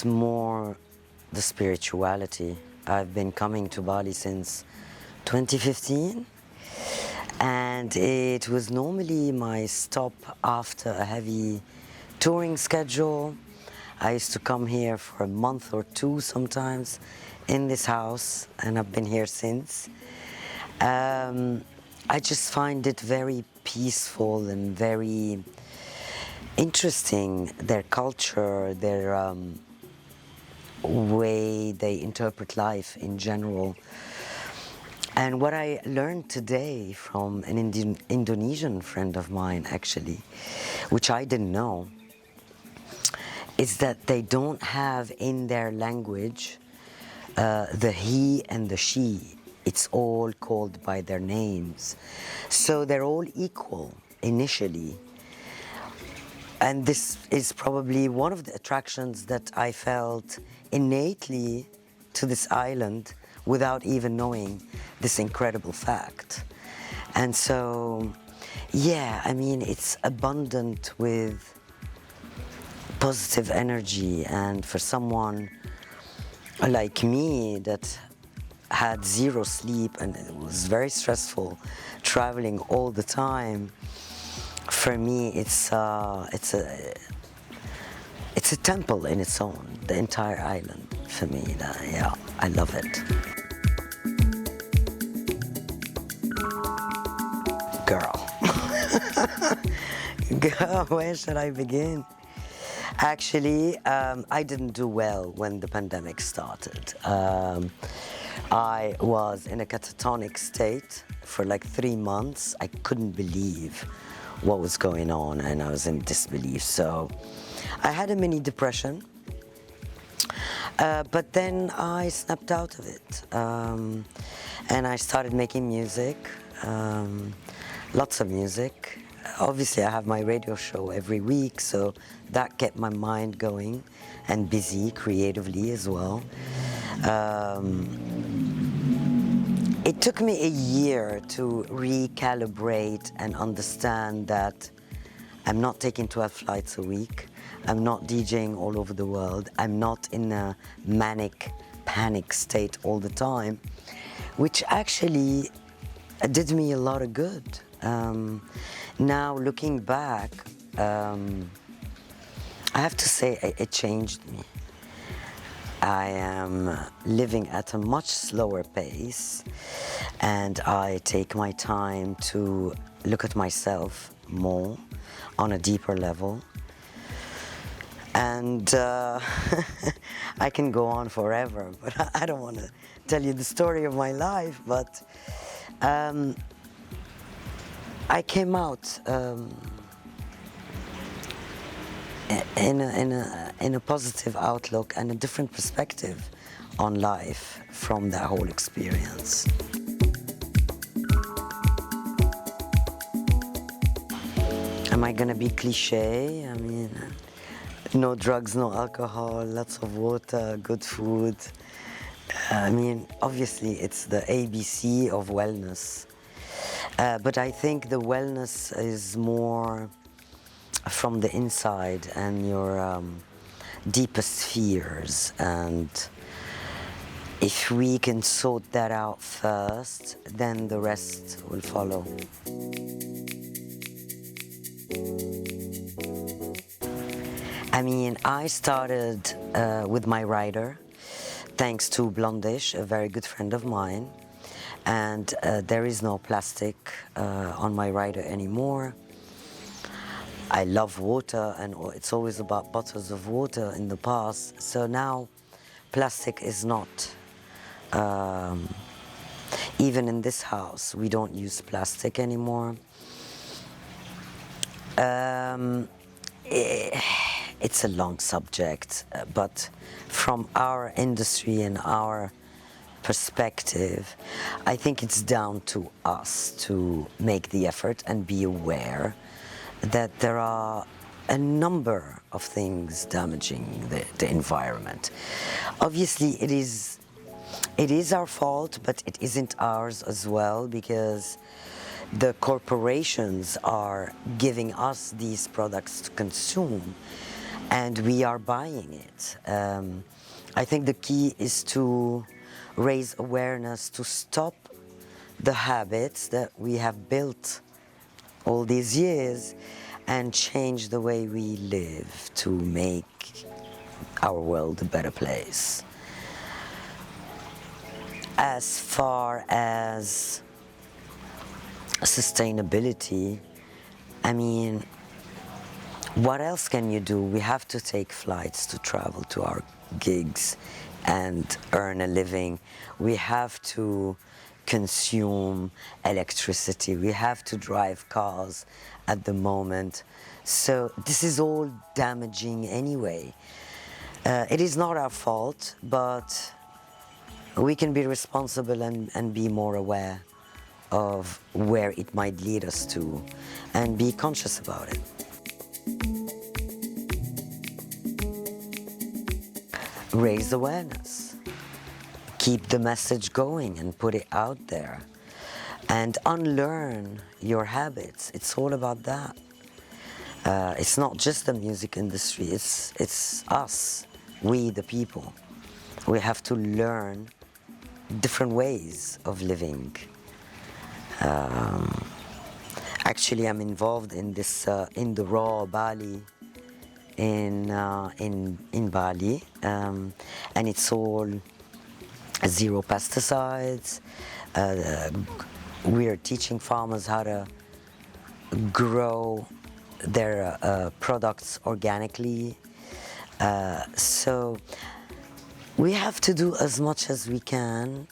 it's more the spirituality. I've been coming to Bali since 2015, and it was normally my stop after a heavy touring schedule. I used to come here for a month or two sometimes in this house, and I've been here since. I just find it very peaceful and very interesting, their culture, their way they interpret life in general. And what I learned today from an Indonesian friend of mine, actually, which I didn't know, is that they don't have in their language the he and the she. It's all called by their names. So they're all equal initially. And this is probably one of the attractions that I felt innately to this island without even knowing this incredible fact. And so, yeah, I mean, it's abundant with positive energy, and for someone like me that had zero sleep and it was very stressful traveling all the time, for me it's a temple in its own, the entire island for me. Yeah, I love it. Girl. Girl, where should I begin? Actually, I didn't do well when the pandemic started. I was in a catatonic state for like 3 months. I couldn't believe what was going on, and I was in disbelief. So I had a mini depression, but then I snapped out of it, and I started making music, lots of music. Obviously, I have my radio show every week, so that kept my mind going and busy creatively as well. It took me a year to recalibrate and understand that I'm not taking 12 flights a week. I'm not DJing all over the world. I'm not in a manic panic state all the time, which actually did me a lot of good. Now looking back, I have to say it changed me. I am living at a much slower pace, and I take my time to look at myself more on a deeper level. And I can go on forever, but I don't want to tell you the story of my life. But I came out in a positive outlook and a different perspective on life from that whole experience. Am I gonna be cliche? I mean, no drugs, no alcohol, lots of water, good food. I mean, obviously it's the ABC of wellness. But I think the wellness is more from the inside and your deepest fears. And if we can sort that out first, then the rest will follow. I mean, I started with my rider, thanks to Blondish, a very good friend of mine. And there is no plastic on my rider anymore. I love water, and it's always about bottles of water in the past. So now plastic is not. Even in this house, we don't use plastic anymore. It's a long subject, but from our industry and our perspective, I think it's down to us to make the effort and be aware that there are a number of things damaging the environment. Obviously, it is our fault, but it isn't ours as well, because the corporations are giving us these products to consume, and we are buying it. I think the key is to raise awareness, to stop the habits that we have built all these years and change the way we live to make our world a better place. As far as sustainability, I mean, what else can you do? We have to take flights to travel to our gigs and earn a living. We have to consume electricity. We have to drive cars at the moment. So this is all damaging anyway. It is not our fault, but we can be responsible and be more aware of where it might lead us to and be conscious about it. Raise awareness. Keep the message going and put it out there. And unlearn your habits. It's all about that. It's not just the music industry, it's us, we the people. We have to learn different ways of living. Actually, I'm involved in this in the raw Bali in Bali, and it's all zero pesticides. We're teaching farmers how to grow their products organically. So we have to do as much as we can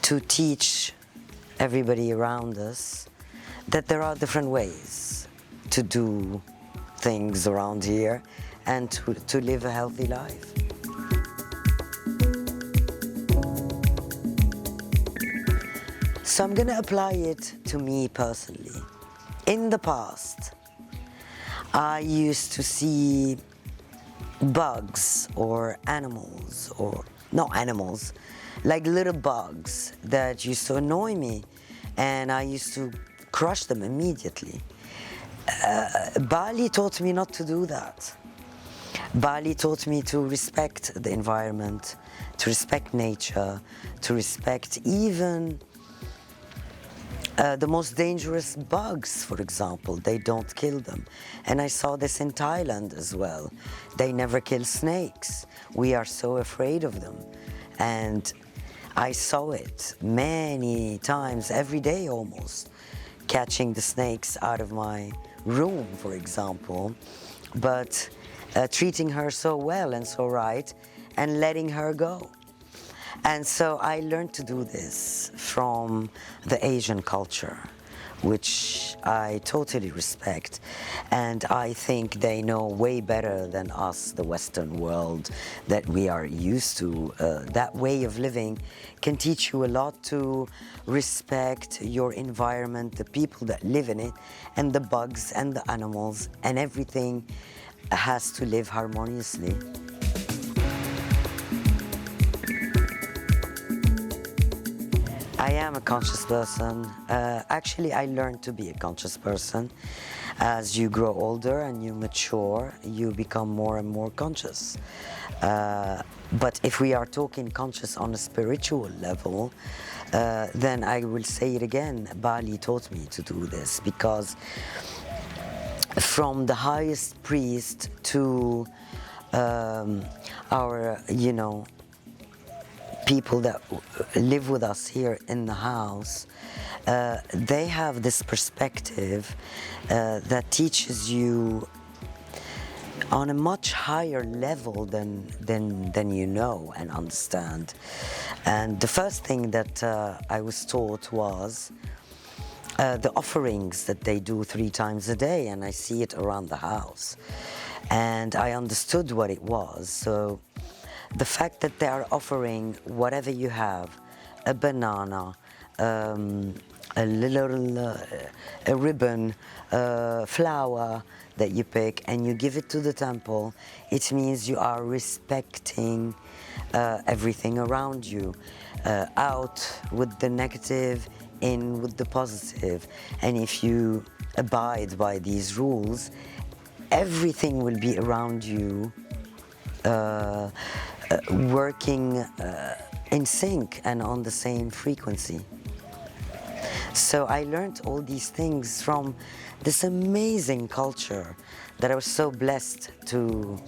to teach everybody around us that there are different ways to do things around here and to live a healthy life. So I'm going to apply it to me personally. In the past, I used to see bugs or animals, or not animals, like little bugs that used to annoy me, and I used to crush them immediately. Bali taught me not to do that. Bali taught me to respect the environment, to respect nature, to respect even the most dangerous bugs, for example. They don't kill them. And I saw this in Thailand as well. They never kill snakes. We are so afraid of them. And I saw it many times, every day almost, catching the snakes out of my room, for example, but treating her so well and so right and letting her go. And so I learned to do this from the Asian culture, which I totally respect. And I think they know way better than us, the Western world, that we are used to. That way of living can teach you a lot to respect your environment, the people that live in it, and the bugs and the animals, and everything has to live harmoniously. I am a conscious person. Actually, I learned to be a conscious person. As you grow older and you mature, you become more and more conscious. But if we are talking conscious on a spiritual level, then I will say it again, Bali taught me to do this, because from the highest priest to our, people that live with us here in the house, they have this perspective that teaches you on a much higher level than you know and understand. And the first thing that I was taught was the offerings that they do 3 times a day, and I see it around the house. And I understood what it was. So the fact that they are offering whatever you have, a banana, a little a ribbon, flower that you pick, and you give it to the temple, it means you are respecting everything around you. Out with the negative, in with the positive. And if you abide by these rules, everything will be around you, working in sync and on the same frequency. So I learned all these things from this amazing culture that I was so blessed to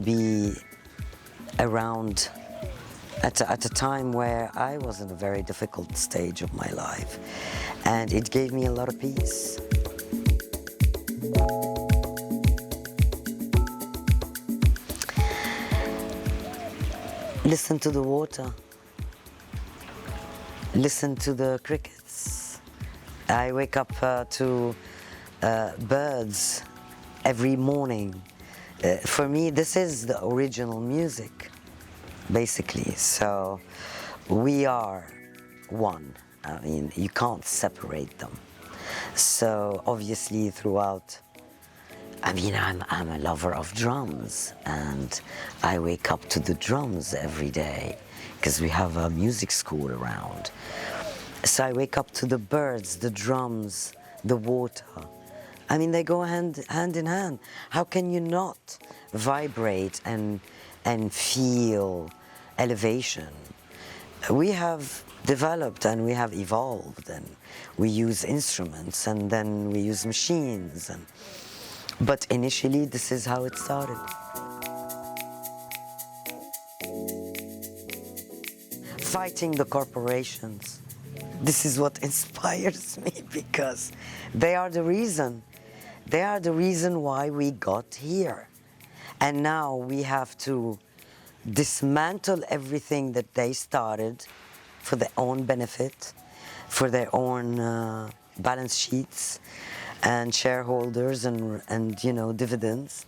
be around at a time where I was in a very difficult stage of my life, and it gave me a lot of peace. Listen to the water. Listen to the crickets. I wake up to birds every morning. For me, this is the original music, basically. So we are one. I mean, you can't separate them. So obviously throughout, I mean, I'm a lover of drums, and I wake up to the drums every day because we have a music school around. So I wake up to the birds, the drums, the water. I mean, they go hand in hand. How can you not vibrate and feel elevation? We have developed and we have evolved, and we use instruments, and then we use machines. But initially, this is how it started. Fighting the corporations. This is what inspires me, because they are the reason. They are the reason why we got here. And now we have to dismantle everything that they started for their own benefit, for their own balance sheets and shareholders and you know, dividends.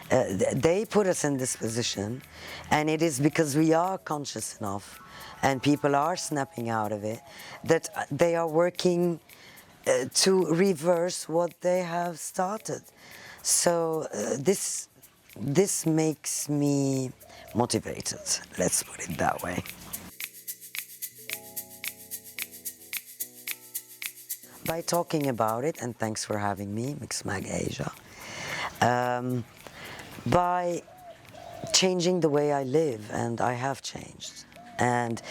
They put us in this position, and it is because we are conscious enough and people are snapping out of it that they are working to reverse what they have started. So this makes me motivated, let's put it that way. By talking about it, and thanks for having me, Mixmag Asia, by changing the way I live, and I have changed. And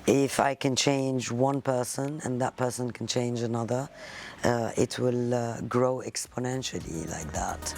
if I can change one person and that person can change another, it will grow exponentially like that.